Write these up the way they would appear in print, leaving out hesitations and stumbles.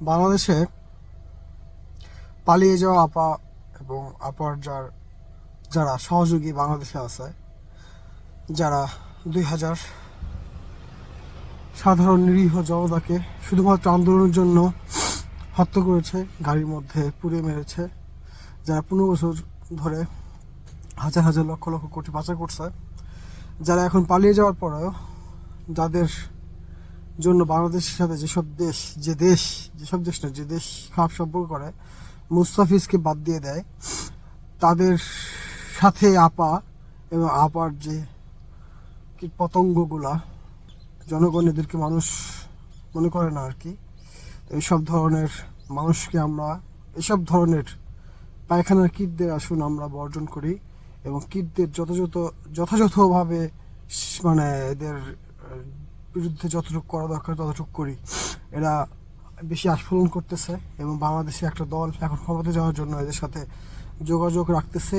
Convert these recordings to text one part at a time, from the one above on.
বাংলাদেশে পালিয়ে যাওয়া আপা এবং আপার যারা সহযোগী বাংলাদেশে আছে, যারা 2000 সাধারণ নিরীহ জনতাকে শুধুমাত্র আন্দোলনের জন্য হত্যা করেছে, গাড়ির মধ্যে পুড়িয়ে মেরেছে, যারা 15 বছর ধরে হাজার হাজার লক্ষ লক্ষ কোটি পাচার করছে, যারা এখন পালিয়ে যাওয়ার পরেও যাদের জন্য বাংলাদেশের সাথে যে দেশ খারাপ সম্পর্ক করে, মুস্তাফিজকে বাদ দিয়ে দেয়, তাদের সাথে আপা এবং আপার যে কীট পতঙ্গগুলা, জনগণ এদেরকে মানুষ মনে করে না আর কি। এইসব ধরনের মানুষকে আমরা এসব ধরনের পায়খানার কীটদের আসুন আমরা বর্জন করি এবং কীটদের যথাযথভাবে মানে এদের বিরুদ্ধে যতটুকু করা দরকার ততটুকু করি। এরা বেশি আস্ফলন করতেছে এবং বাংলাদেশে একটা দল এখন ক্ষমতা যাওয়ার জন্য এদের সাথে যোগাযোগ রাখতেছে,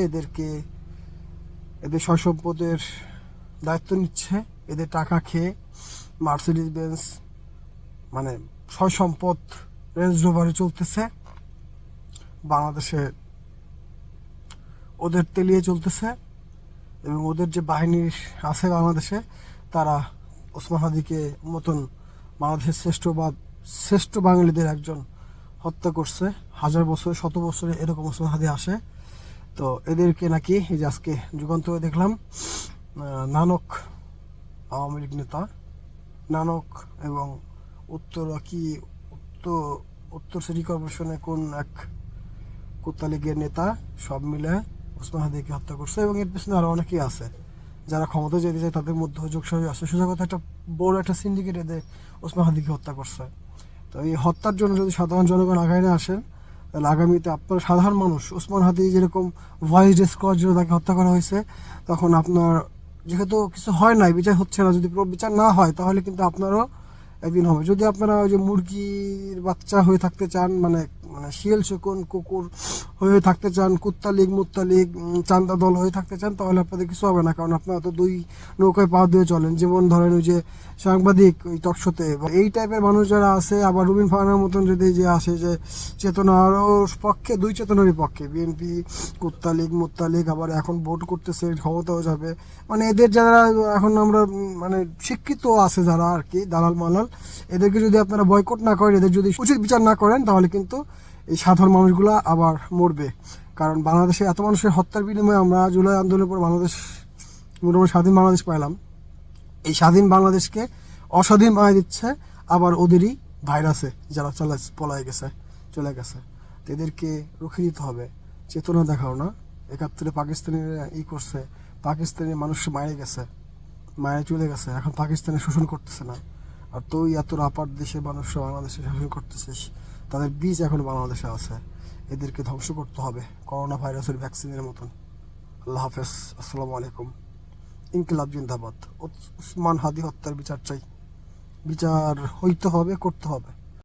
এদের সয় সম্পদের দায়িত্ব নিচ্ছে, এদের টাকা খেয়ে মার্সিডিজ বেঞ্জ মানে সয় সম্পদ রেঞ্জ রোভারে চলতেছে, বাংলাদেশে ওদের তেলিয়ে চলতেছে এবং ওদের যে বাহিনীর আছে বাংলাদেশে, তারা ওসমান হাদিকে মতন বাংলাদেশের শ্রেষ্ঠ বাঙালিদের একজন হত্যা করছে। হাজার বছর শত বছরে এরকম ওসমান হাদি আসে। তো এদেরকে নাকি এই যে আজকে যুগান্তরে দেখলাম, নানক আওয়ামী লীগ নেতা নানক এবং উত্তর সিটি কর্পোরেশনে কোন এক কুত্তা লীগের নেতা সব মিলে ওসমান হাদিকে হত্যা করছে এবং এর পেছনে আরও অনেকেই আছে যারা ক্ষমতা যেতে চায়, তাদের মধ্যে যোগসাহী আছে। সোজা কথা, একটা বড় একটা সিন্ডিকেট এদের ওসমান হাদিকে হত্যা করছে। তো এই হত্যার জন্য যদি সাধারণ জনগণ আগায় না আসেন, তাহলে আগামীতে আপনার সাধারণ মানুষ ওসমান হাদি যেরকম ভয়েস রেজ করার জন্য তাকে হত্যা করা হয়েছে, তখন আপনার যেহেতু কিছু হয় নাই, বিচার হচ্ছে না, যদি বিচার না হয় তাহলে কিন্তু আপনারও একদিন হবে। যদি আপনারা ওই যে মুরগির বাচ্চা হয়ে থাকতে চান, মানে মানে শিয়াল শকুন কুকুর হয়ে থাকতে চান, কুত্তা লীগ মুত্তা লীগ চান্দা দল হয়ে থাকতে চান, তাহলে আপনাদের কিছু হবে না, কারণ আপনারা তো দুই নৌকায় পা দিয়ে চলেন। যেমন ধরেন ওই যে সাংবাদিক ওই টকশোতে এই টাইপের মানুষ যারা আছে, আবার রুবিন ফারহানের মতন যদি যে আসে যে চেতনারও পক্ষে, দুই চেতনারই পক্ষে, বিএনপি কুত্তা লীগ মুত্তা লীগ, আবার এখন ভোট করতেছে, ক্ষমতাও যাবে, মানে এদের যারা এখন আমরা মানে শিক্ষিত আছে যারা আর কি, দালাল মালাল, এদেরকে যদি আপনারা বয়কট না করেন, এদের যদি উচিত বিচার না করেন, তাহলে কিন্তু এই সাধারণ মানুষগুলা আবার মরবে। কারণ বাংলাদেশে এত মানুষের হত্যার বিনিময়ে আমরা জুলাই আন্দোলনের পর বাংলাদেশ মোটামুটি স্বাধীন বাংলাদেশ পাইলাম। এই স্বাধীন বাংলাদেশকে অস্বাধীন বানিয়ে দিচ্ছে আবার ওদেরই ভাইরাসে, যারা চলে গেছে। তো এদেরকে রুখে দিতে হবে, চেতনা দেখাও না। 71-এ পাকিস্তানের করছে, পাকিস্তানের মানুষ মায়ের চলে গেছে, এখন পাকিস্তানে শোষণ করতেছে না। আর তুই এত আপার দেশের মানুষরা বাংলাদেশে শাসন করতেছিস, তাদের বীজ এখন বাংলাদেশে আছে, এদেরকে ধ্বংস করতে হবে করোনা ভাইরাসের ভ্যাকসিনের মতন। আল্লাহ হাফেজ, আসসালামু আলাইকুম। ইনকিলাব জিন্দাবাদ। ওসমান হাদি হত্যার বিচার চাই, বিচার হইতে হবে, করতে হবে।